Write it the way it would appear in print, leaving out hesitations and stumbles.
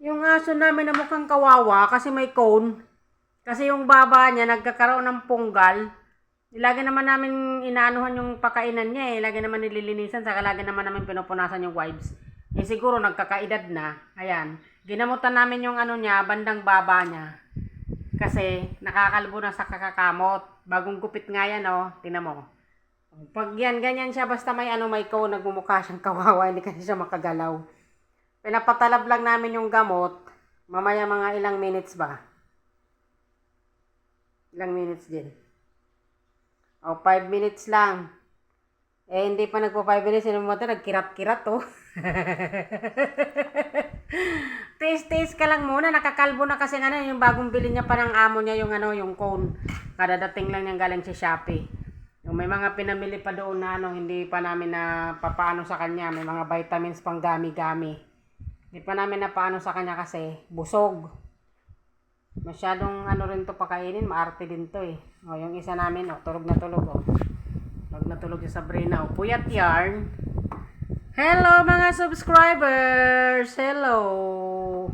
Yung aso namin na mukhang kawawa kasi may cone. Kasi yung baba niya nagkakaroon ng punggal. Lagi naman namin inaanuhan yung pakainan niya eh. Lagi naman nililinisan. Saka lagi naman namin pinupunasan yung wipes. Eh siguro nagkakaedad na. Ayan. Ginamutan namin yung ano niya, bandang baba niya. Kasi nakakalbo na sa kakakamot. Bagong gupit nga yan oh. Tingnan mo. Pag yan, ganyan siya. Basta may may cone, nagmumukha siyang kawawa. Hindi kasi siya makagalaw. Pinapatalab lang namin yung gamot. Mamaya mga ilang minutes ba? Ilang minutes din. O, 5 minutes lang. Eh, hindi pa nagpo 5 minutes. Sino mo ito? Nagkirat-kirat, oh. Taste ka lang muna. Nakakalbo na kasi yung bagong bili niya pa ng amo niya yung yung cone. Kadadating lang niyang galing sa Shopee. Yung may mga pinamili pa doon na hindi pa namin na papaano sa kanya. May mga vitamins pang gami-gami. Hindi pa namin na paano sa kanya kasi busog. Masyadong rin to pakainin, maarte din to eh. O, yung isa namin, tulog na tulog oh. Tulog na tulog si Sabrina. O, puyat yarn. Hello mga subscribers! Hello!